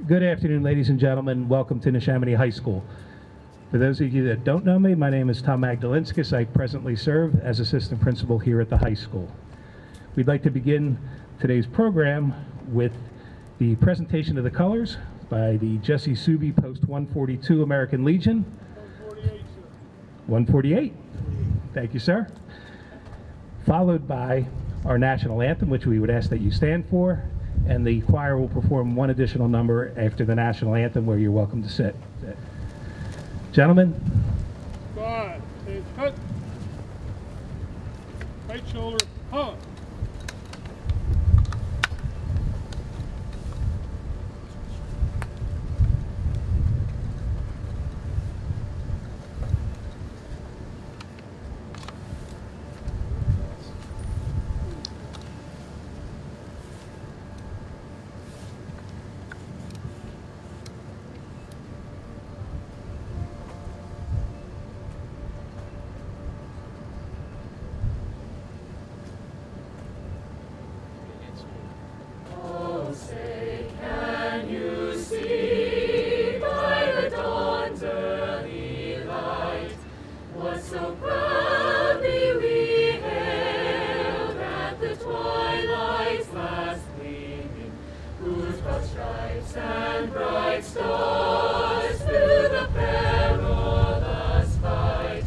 Good afternoon, ladies and gentlemen. Welcome to Neshaminy High School. For those of you that don't know me, my name is Tom Magdalinskis. I presently serve as assistant principal here at the high school. We'd like to begin today's program with the presentation of the colors by the Jesse Suby Post 142 American Legion. 148, sir. 148. Thank you, sir. Followed by our national anthem, which we would ask that you stand for, and the choir will perform one additional number after the national anthem where you're welcome to sit. Gentlemen. God, say cut. Right shoulder, huh. And bright stars through the perilous fight,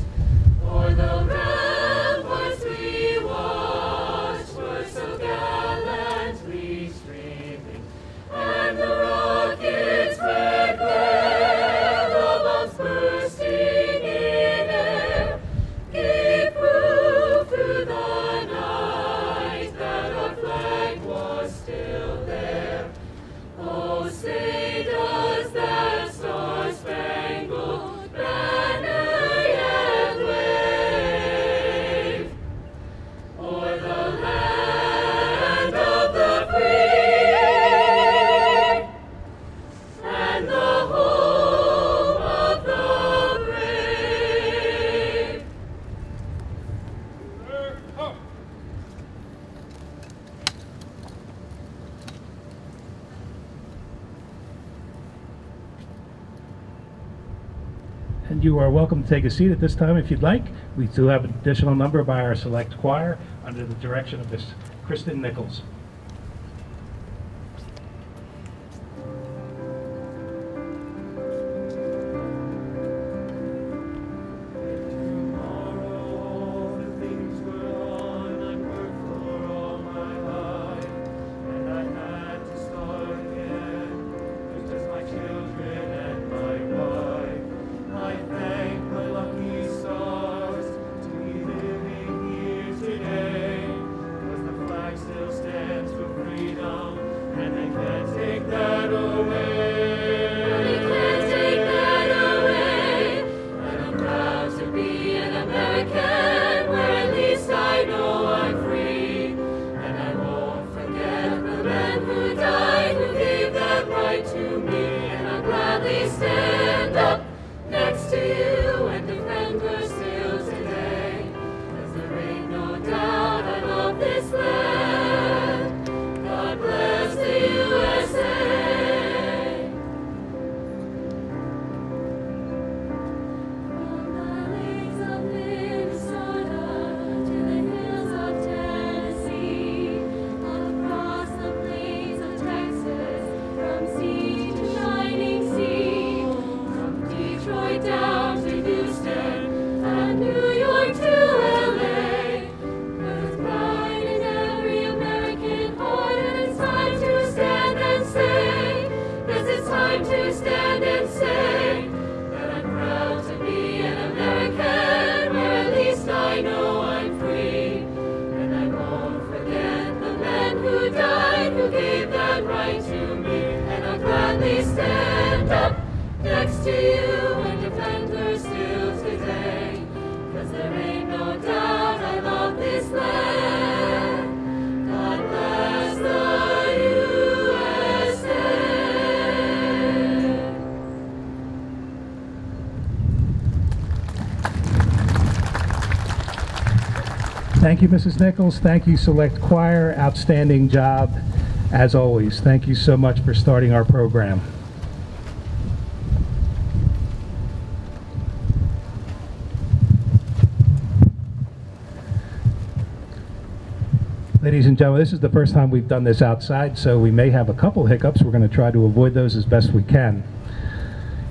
o'er the ramparts we watched were so gallantly streaming, and the rockets' red glare, the bombs bursting in air, gave proof through the night that our flag was still there. Oh, say does that star-spangled banner yet wave o'er the land of the free and the home of the brave? Huh. And you are welcome to take a seat at this time if you'd like. We do have an additional number by our select choir under the direction of Miss Kristen Nichols. Tomorrow the things were on, I worked for all my life, and I had to start again with just my children and my wife. I thank my lucky stars to be living here today, 'cause the flag still stands for freedom, and they can't take that away. They can't take that away. And I'm proud to be an American, where at least I know I'm free. And I won't forget the men who died, who gave that right to me. And I'll gladly stand up next to you and defend her still today. 'Cause there ain't no doubt I love this land. God bless the USA. From the lakes of Minnesota to the hills of Tennessee, across the plains of Texas, from sea to shining sea, from Detroit down to Houston and New York to LA. There's pride in every American heart, and it's time to stand and say, yes, it's time to stand and say that I'm proud to be an American, where at least I know I'm free. And I won't forget the men who died, who gave that right to me. And I'll gladly stand up next to you and defend her still today. 'Cause there ain't no doubt I love this land. God bless the USA. Thank you, Mrs. Nichols. Thank you, Select Choir. Outstanding job, as always. Thank you so much for starting our program. Ladies and gentlemen, this is the first time we've done this outside, so we may have a couple hiccups. We're going to try to avoid those as best we can.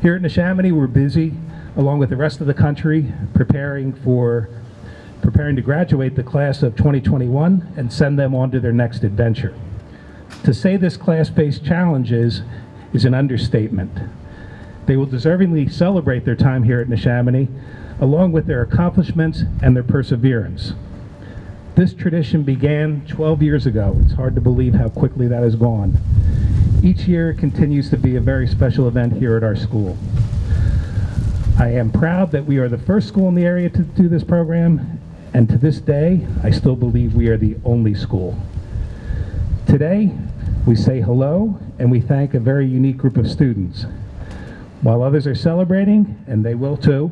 Here at Neshaminy, we're busy, along with the rest of the country, preparing to graduate the class of 2021 and send them on to their next adventure. To say this class faced challenges is an understatement. They will deservingly celebrate their time here at Neshaminy, along with their accomplishments and their perseverance. This tradition began 12 years ago. It's hard to believe how quickly that has gone. Each year continues to be a very special event here at our school. I am proud that we are the first school in the area to do this program, and to this day, I still believe we are the only school. Today, we say hello and we thank a very unique group of students. While others are celebrating, and they will too,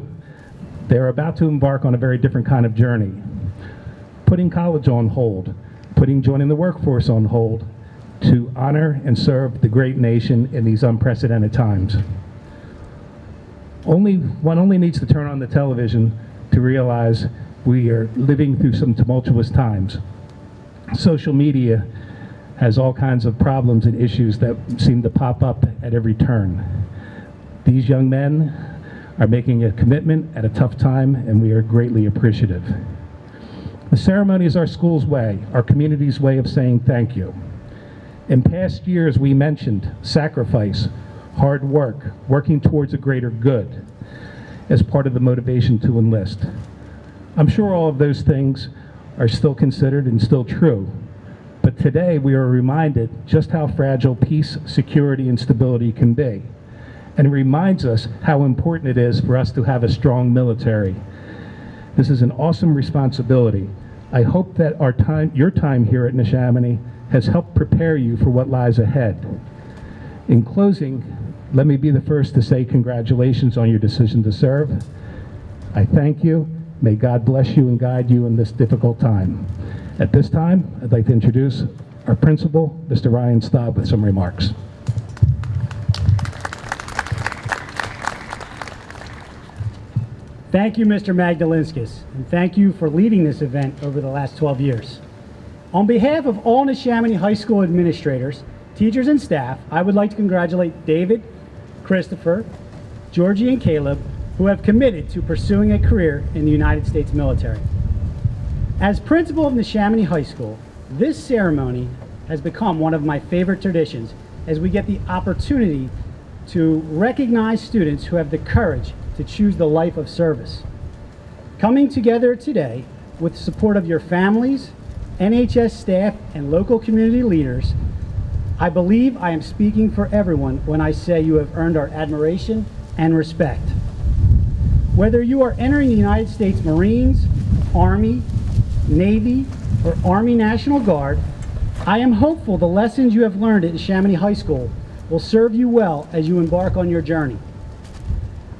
they're about to embark on a very different kind of journey. Putting college on hold, putting joining the workforce on hold, to honor and serve the great nation in these unprecedented times. One only needs to turn on the television to realize we are living through some tumultuous times. Social media has all kinds of problems and issues that seem to pop up at every turn. These young men are making a commitment at a tough time, and we are greatly appreciative. The ceremony is our school's way, our community's way of saying thank you. In past years, we mentioned sacrifice, hard work, working towards a greater good as part of the motivation to enlist. I'm sure all of those things are still considered and still true, but today we are reminded just how fragile peace, security, and stability can be. And it reminds us how important it is for us to have a strong military. This is an awesome responsibility. I hope that your time here at Neshaminy has helped prepare you for what lies ahead. In closing, let me be the first to say congratulations on your decision to serve. I thank you. May God bless you and guide you in this difficult time. At this time, I'd like to introduce our principal, Mr. Ryan Staub, with some remarks. Thank you, Mr. Magdalinskis, and thank you for leading this event over the last 12 years. On behalf of all Neshaminy High School administrators, teachers, and staff, I would like to congratulate David, Christopher, Georgie, and Caleb, who have committed to pursuing a career in the United States military. As principal of Neshaminy High School, this ceremony has become one of my favorite traditions as we get the opportunity to recognize students who have the courage to choose the life of service. Coming together today with the support of your families, NHS staff, and local community leaders, I believe I am speaking for everyone when I say you have earned our admiration and respect. Whether you are entering the United States Marines, Army, Navy, or Army National Guard, I am hopeful the lessons you have learned at Neshaminy High School will serve you well as you embark on your journey.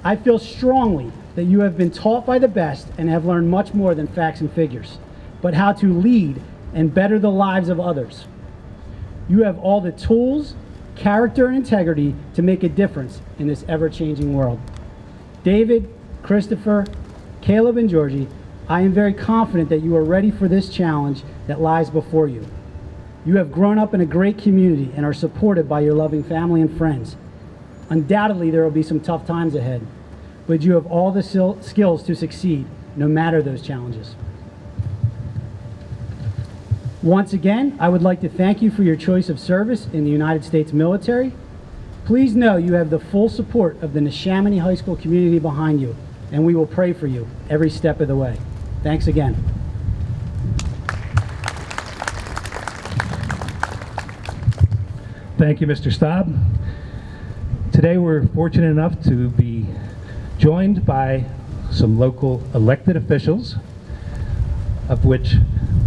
I feel strongly that you have been taught by the best and have learned much more than facts and figures, but how to lead and better the lives of others. You have all the tools, character, and integrity to make a difference in this ever-changing world. David, Christopher, Caleb, and Georgie, I am very confident that you are ready for this challenge that lies before you. You have grown up in a great community and are supported by your loving family and friends. Undoubtedly, there will be some tough times ahead, but you have all the skills to succeed, no matter those challenges. Once again, I would like to thank you for your choice of service in the United States military. Please know you have the full support of the Neshaminy High School community behind you, and we will pray for you every step of the way. Thanks again. Thank you, Mr. Staub. Today we're fortunate enough to be joined by some local elected officials, of which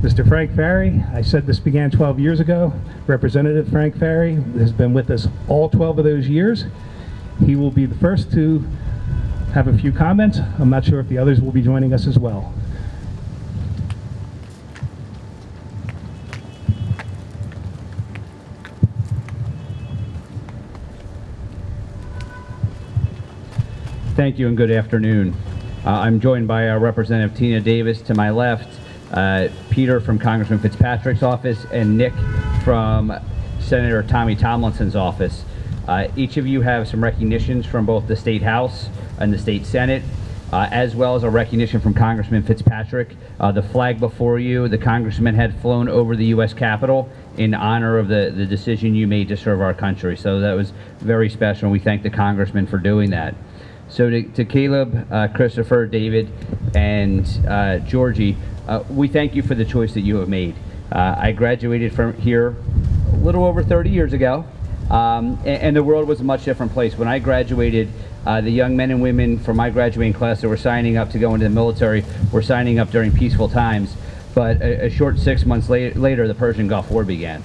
Mr. Frank Ferry, I said this began 12 years ago. Representative Frank Ferry has been with us all 12 of those years. He will be the first to have a few comments. I'm not sure if the others will be joining us as well. Thank you and good afternoon. I'm joined by Representative Tina Davis to my left, Peter from Congressman Fitzpatrick's office, and Nick from Senator Tommy Tomlinson's office. Each of you have some recognitions from both the State House and the State Senate, as well as a recognition from Congressman Fitzpatrick. The flag before you, the Congressman had flown over the U.S. Capitol in honor of the decision you made to serve our country. So that was very special, and we thank the Congressman for doing that. So to Caleb, Christopher, David, and Georgie, we thank you for the choice that you have made. I graduated from here a little over 30 years ago, and the world was a much different place. When I graduated, the young men and women from my graduating class that were signing up to go into the military were signing up during peaceful times. But a short 6 months later, the Persian Gulf War began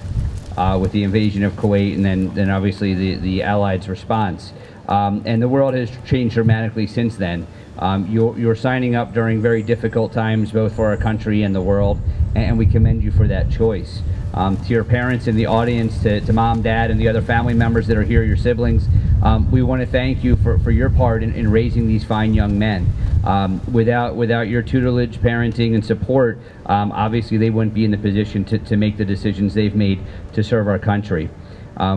with the invasion of Kuwait, and then obviously the Allies' response. And the world has changed dramatically since then. You're signing up during very difficult times, both for our country and the world, and we commend you for that choice. To your parents in the audience, to mom, dad, and the other family members that are here, your siblings, we want to thank you for your part in raising these fine young men. Without your tutelage, parenting, and support, obviously they wouldn't be in the position to make the decisions they've made to serve our country.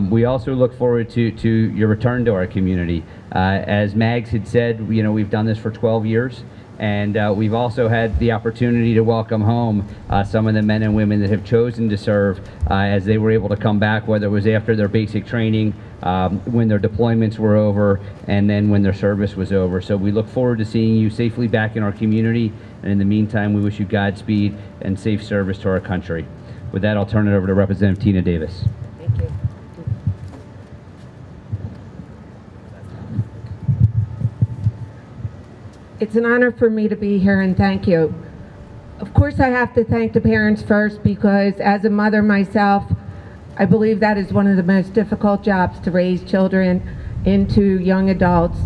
We also look forward to your return to our community. As Mags had said, we've done this for 12 years, and we've also had the opportunity to welcome home some of the men and women that have chosen to serve as they were able to come back, whether it was after their basic training, when their deployments were over, and then when their service was over. So we look forward to seeing you safely back in our community, and in the meantime, we wish you Godspeed and safe service to our country. With that, I'll turn it over to Representative Tina Davis. Thank you. It's an honor for me to be here, and thank you. Of course, I have to thank the parents first, because as a mother myself, I believe that is one of the most difficult jobs, to raise children into young adults.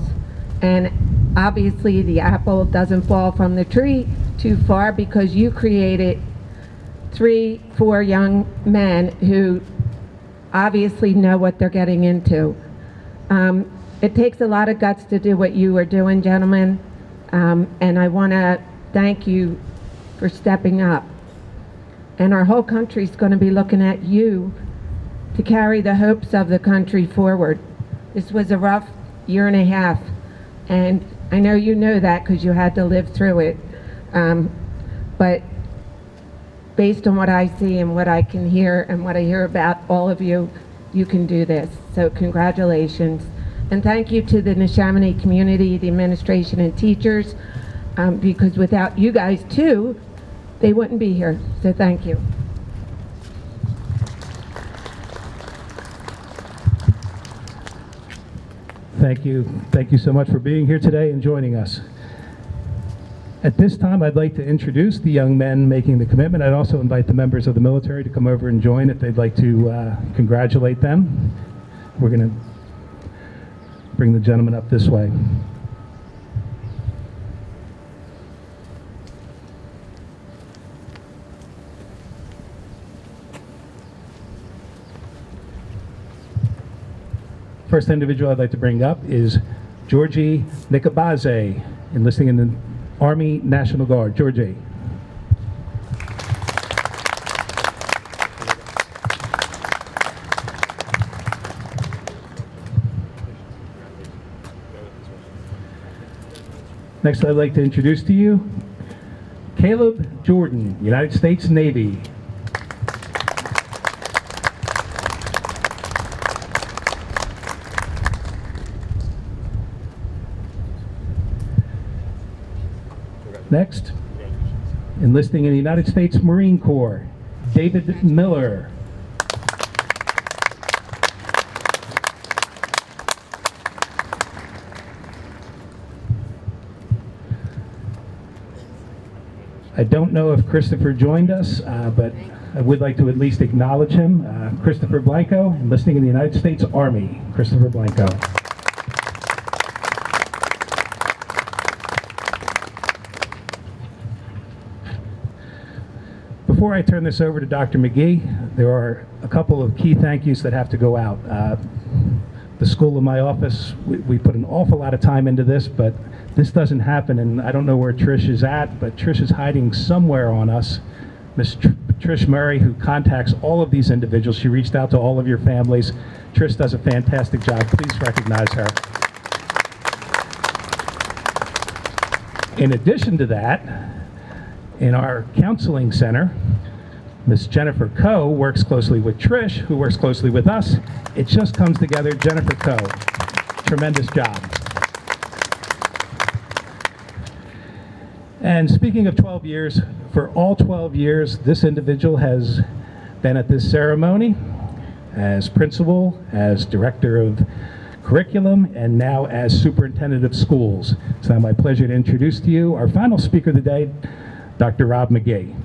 And obviously the apple doesn't fall from the tree too far, because you created 3-4 young men who obviously know what they're getting into. It takes a lot of guts to do what you are doing, gentlemen. And I want to thank you for stepping up. And our whole country's going to be looking at you to carry the hopes of the country forward. This was a rough year and a half, and I know you know that because you had to live through it. But based on what I see and what I can hear and what I hear about all of you, you can do this. So congratulations. And thank you to the Neshaminy community, the administration, and teachers, because without you guys too, they wouldn't be here. So thank you. Thank you. Thank you so much for being here today and joining us. At this time, I'd like to introduce the young men making the commitment. I'd also invite the members of the military to come over and join if they'd like to congratulate them. We're going to bring the gentleman up this way. First individual I'd like to bring up is Georgie Nikabaze, enlisting in the Army National Guard. Georgie. Next, I'd like to introduce to you Caleb Jordan, United States Navy. Next, enlisting in the United States Marine Corps, David Miller. I don't know if Christopher joined us, but I would like to at least acknowledge him. Christopher Blanco, enlisting in the United States Army. Christopher Blanco. Before I turn this over to Dr. McGee, there are a couple of key thank yous that have to go out. the school in my office, we put an awful lot of time into this, but this doesn't happen, and I don't know where Trish is at, but Trish is hiding somewhere on us. Miss Trish Murray, who contacts all of these individuals. She reached out to all of your families. Trish does a fantastic job. Please recognize her. In addition to that, in our counseling center, Miss Jennifer Coe works closely with Trish, who works closely with us. It just comes together. Jennifer Coe, tremendous job. And speaking of 12 years, for all 12 years, this individual has been at this ceremony as principal, as director of curriculum, and now as superintendent of schools. It's now my pleasure to introduce to you our final speaker of the day, Dr. Rob McGee.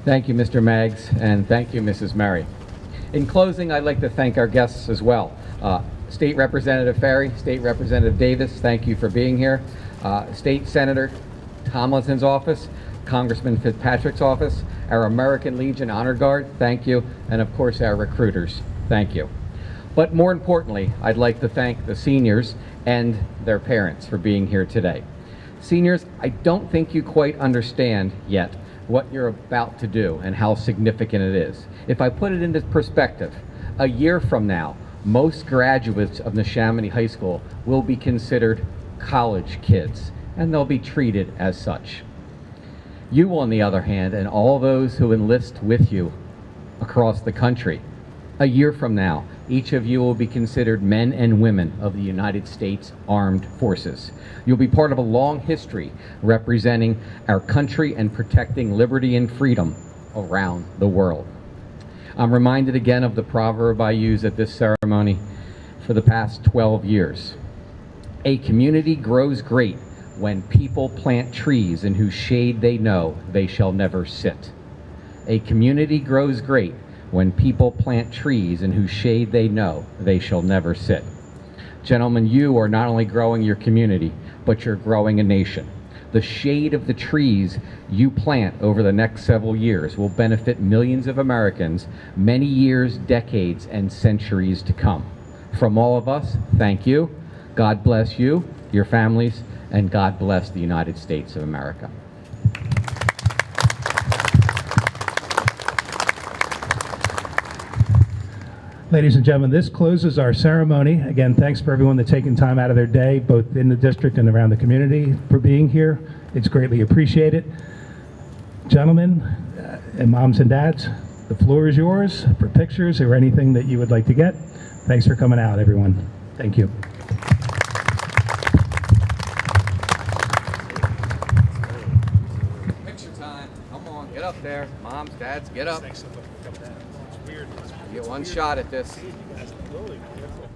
Thank you, Mr. Maggs, and thank you, Mrs. Murray. In closing, I'd like to thank our guests as well. State Representative Ferry, State Representative Davis, thank you for being here. State Senator Tomlinson's office, Congressman Fitzpatrick's office, our American Legion Honor Guard, thank you, and of course our recruiters, thank you. But more importantly, I'd like to thank the seniors and their parents for being here today. Seniors, I don't think you quite understand yet what you're about to do and how significant it is. If I put it into perspective, a year from now, most graduates of Neshaminy High School will be considered college kids, and they'll be treated as such. You, on the other hand, and all those who enlist with you across the country, a year from now, each of you will be considered men and women of the United States Armed Forces. You'll be part of a long history representing our country and protecting liberty and freedom around the world. I'm reminded again of the proverb I use at this ceremony for the past 12 years. A community grows great when people plant trees in whose shade they know they shall never sit. A community grows great when people plant trees in whose shade they know they shall never sit. Gentlemen, you are not only growing your community, but you're growing a nation. The shade of the trees you plant over the next several years will benefit millions of Americans many years, decades, and centuries to come. From all of us, thank you. God bless you, your families, and God bless the United States of America. Ladies and gentlemen, this closes our ceremony. Again, thanks for everyone that's taken time out of their day, both in the district and around the community, for being here. It's greatly appreciated. Gentlemen and moms and dads, the floor is yours for pictures or anything that you would like to get. Thanks for coming out, everyone. Thank you. Picture time. Come on, get up there. Moms, dads, get up. Get one shot at this. You guys are really beautiful.